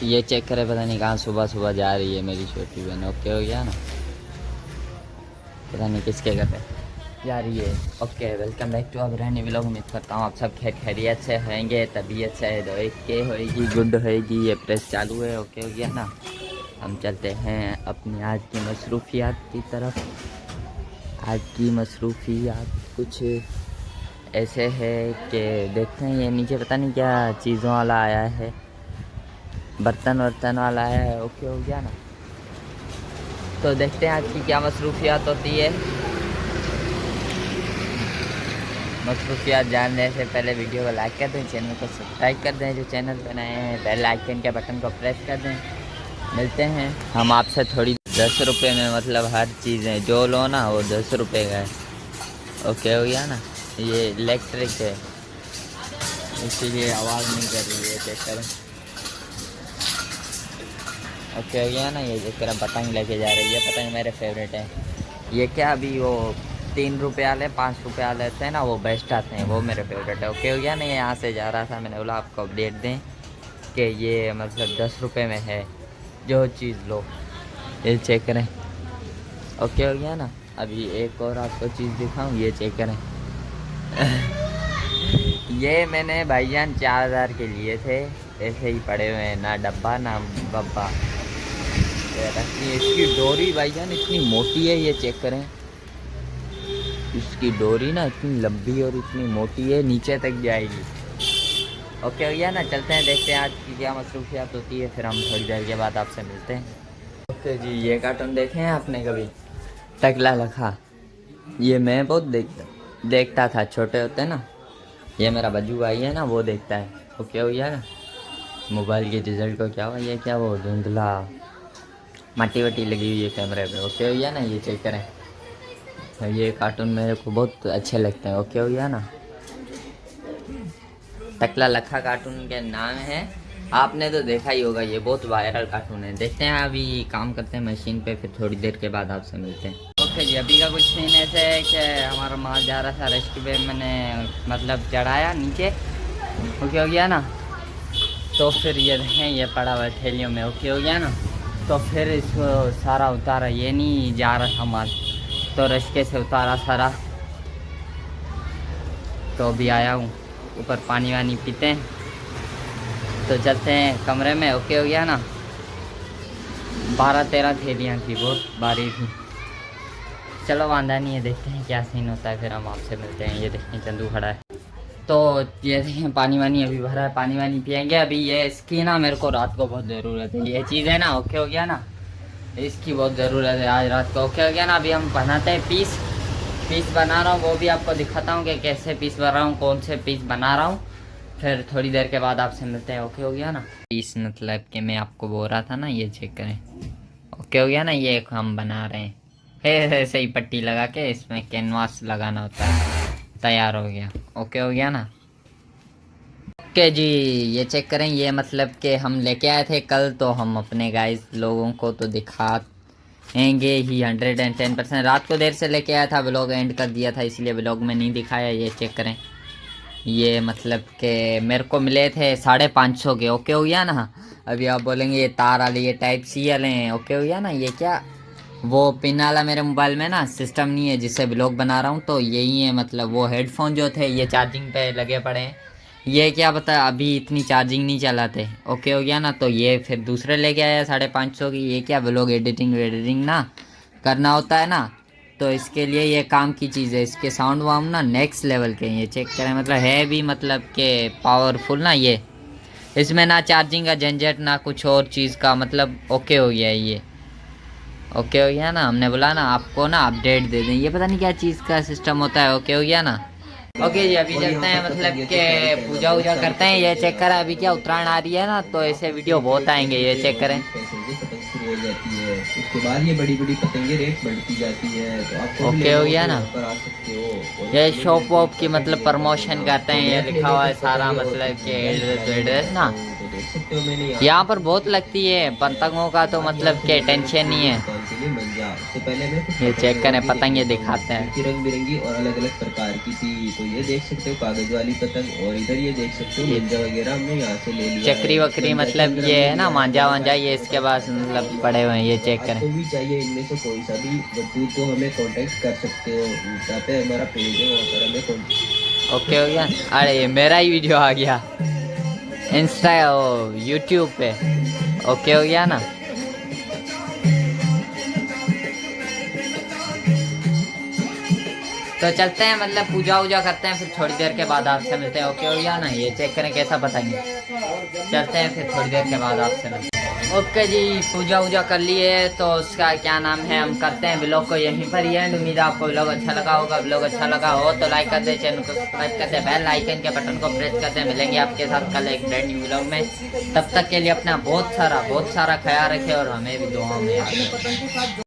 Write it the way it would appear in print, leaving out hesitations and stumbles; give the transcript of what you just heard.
ये चेक करे, पता नहीं कहाँ सुबह सुबह जा रही है मेरी छोटी बहन। ओके हो गया ना, पता नहीं किसके घर पे जा रही है। ओके, वेलकम बैक टू अब रहने व्लॉग। उम्मीद करता हूँ आप सब खैरियत से होंगे, तबीयत से है के होएगी, गुड होएगी। ये प्रेस चालू है। ओके हो गया ना, हम चलते हैं अपनी आज की मसरूफियात की तरफ। आज की मसरूफियात कुछ ऐसे है कि देखते हैं, ये नीचे पता नहीं क्या चीज़ों वाला आया है, बर्तन वर्तन वाला है। ओके हो गया ना, तो देखते हैं आज की क्या मसरूफियात होती है। मसरूफियात जानने से पहले वीडियो को लाइक कर दें, चैनल को सब्सक्राइब कर दें जो चैनल पर नए हैं, बेल आइकन के बटन को प्रेस कर दें। मिलते हैं हम आपसे थोड़ी 10 रुपये में, मतलब हर चीज़ है जो लो ना वो 10 रुपये का है। ओके हो गया ना, ये इलेक्ट्रिक है इसीलिए आवाज़ नहीं कर रही है, चेक करें। ओके हो गया ना, ये देखकर पतंग लेके जा रही है। पतंग मेरे फेवरेट है। ये क्या अभी वो 3 रुपये वाले 5 रुपये वाले थे ना, वो बेस्ट आते हैं, वो मेरे फेवरेट है। ओके हो गया ना, ये यहाँ से जा रहा था, मैंने बोला आपको अपडेट दें कि ये मतलब 10 रुपये में है, जो चीज़ लो ये चेक करें। ओके हो गया ना, अभी एक और आपको चीज़ दिखाऊँ, ये चेक करें। ये मैंने भाईजान 4000 के लिए थे, ऐसे ही पड़े हुए हैं, ना डब्बा ना बब्बा। इसकी डोरी भाईजान इतनी मोटी है, ये चेक करें। इसकी डोरी ना इतनी लंबी और इतनी मोटी है, नीचे तक जाएगी। ओके हो गया ना, चलते हैं देखते हैं आज की क्या मसरूफियात होती है, फिर हम थोड़ी देर के बाद आपसे मिलते हैं। ओके जी, ये कार्टून देखे हैं आपने कभी, टकला लखा? ये मैं बहुत देखता था, छोटे होते ना। ये मेरा बज्जू भाई है ना, वो देखता है। ओके हो गया ना, मोबाइल के रिजल्ट को क्या हुआ, ये क्या वो धुंधला मट्टी वट्टी लगी हुई है कैमरे पे। ओके हो गया ना, ये चेक करें। ये कार्टून मेरे को बहुत अच्छे लगते हैं। ओके हो गया ना, टकला लखा कार्टून के नाम है, आपने तो देखा ही होगा, ये बहुत वायरल कार्टून है। देखते हैं, अभी काम करते हैं मशीन पे, फिर थोड़ी देर के बाद आपसे मिलते हैं। ओके जी, अभी का कुछ सीन ऐसे है कि हमारा माल जा रहा था रेस्क्यू पे, मैंने मतलब चढ़ाया नीचे। ओके हो गया ना, तो फिर ये देखें ये पड़ा हुआ थैलियों में। ओके हो गया ना, तो फिर इसको सारा उतारा, ये नहीं जा रहा था माल, तो रश्के से उतारा सारा। तो अभी आया हूँ ऊपर, पानी वानी पीते हैं, तो चलते हैं कमरे में। ओके हो गया ना, 12-13 थैलियाँ थी, बहुत भारी थी। चलो वांदा नहीं है, देखते हैं क्या सीन होता है, फिर हम आपसे मिलते हैं। ये देखते हैं चंदू खड़ा है, तो ये देखें पानी वानी अभी भरा है, पानी वानी पियेंगे अभी। ये इसकी ना मेरे को रात को बहुत ज़रूरत है, ये चीज़ है ना। ओके हो गया ना, इसकी बहुत ज़रूरत है आज रात को। ओके हो गया ना, अभी हम बनाते हैं पीस बना रहा हूँ, वो भी आपको दिखाता हूँ कि कैसे पीस बना रहा हूँ, कौन से पीस बना रहा हूँ, फिर थोड़ी देर के बाद आपसे मिलते हैं। ओके हो गया ना, पीस मतलब कि मैं आपको बोल रहा था ना, ये चेक करें। ओके हो गया ना, ये हम बना रहे हैं ऐसे ही पट्टी लगा के, इसमें कैनवास लगाना होता है, तैयार हो गया। ओके हो गया ना। ओके जी, ये चेक करें, ये मतलब कि हम लेके आए थे कल, तो हम अपने गाइस लोगों को तो दिखाएंगे ही 110%। रात को देर से लेके आया था, व्लॉग एंड कर दिया था, इसलिए व्लॉग में नहीं दिखाया। ये चेक करें, ये मतलब कि मेरे को मिले थे 550 के। ओके हो गया ना, अभी आप बोलेंगे ये तार वाले, ये टाइप सी वाले हैं। ओके हो गया ना, ये क्या वो पिन वाला मेरे मोबाइल में ना सिस्टम नहीं है जिससे व्लॉग बना रहा हूँ, तो यही है। मतलब वो हेडफोन जो थे ये चार्जिंग पे लगे पड़े हैं, ये क्या पता अभी इतनी चार्जिंग नहीं चलाते। ओके हो गया ना, तो ये फिर दूसरे लेके आया 550 की। ये क्या व्लॉग एडिटिंग ना करना होता है ना, तो इसके लिए ये काम की चीज़ है। इसके साउंड वाउंड ना नेक्स्ट लेवल के हैं, ये चेक करें। मतलब है भी मतलब के पावरफुल ना, ये इसमें ना चार्जिंग का झंझट ना कुछ और चीज़ का, मतलब ओके हो गया है ये। ओके हो गया ना, हमने बोला ना आपको ना अपडेट दे दें, ये पता नहीं क्या चीज़ का सिस्टम होता है। ओके हो गया ना। ओके जी, अभी चलते हैं, मतलब कि पूजा वूजा करते हैं। ये चेक करें, अभी क्या उत्तरायण आ रही है ना, तो ऐसे वीडियो बहुत आएंगे। ये चेक करें, हो जाती है, उसके बाद ये बड़ी बड़ी पतंगे रेट बढ़ती जाती है, तो आपको ओके हो गया ना, आ सकते हो। ये शॉप वॉप की मतलब प्रमोशन करते हैं, ये लिखा हुआ है सारा, मतलब कि एड्रेस ना। यहाँ पर बहुत लगती है पतंगों का, तो मतलब के टेंशन नहीं है। के लिए मंजा। उससे पहले मैं कुछ ये चेक करें, की पतंगे दिखाता हूँ, दिखाते हैं। जो कि रंग बिरंगी और अलग अलग प्रकार की थी। तो ये देख सकते हो कागज वाली पतंग, और इधर ये देख सकते हो मंजा वगैरह हमने यहाँ से ले लिया चक्री है। वक्री मंजा के मतलब अंदर ये हमने है ना, लिया है मांझा बड़े वांझा, काटे ये की इसके पतंग। पास मतलब पड़े हुए हैं, ये चेक करें। आपको भी चाहिए इनमें से कोई सा भी वस्तु तो हमें कांटेक्ट कर सकते हो, जहाँ पे हमारा पेज है वहाँ पर हमें कांटेक्ट। ओके हो गया। अरे ये मेरा ही वीडियो आ गया इंस्टा ओ यूट्यूब पे। ओके हो गया ना। तो चलते हैं, मतलब पूजा वूजा करते हैं, फिर थोड़ी देर के बाद आपसे मिलते हैं। ओके हो गया ना। ये चेक करें कैसा बताएंगे। चलते हैं फिर थोड़ी देर के बाद आपसे मिलते हैं। ओके जी, पूजा वूजा कर लिए, तो उसका क्या नाम है, हम करते हैं ब्लॉग को यहीं पर ही एंड। उम्मीद है आपको ब्लॉग अच्छा लगा होगा। ब्लॉग अच्छा लगा हो तो लाइक कर दे, चैनल को सब्सक्राइब कर दे, बेल आइकन के बटन को प्रेस कर दे। मिलेंगे आपके साथ कल एक ब्रांड न्यू ब्लॉग में। तब तक के लिए अपना बहुत सारा ख्याल रखें और हमें भी दुआओं में याद रखें।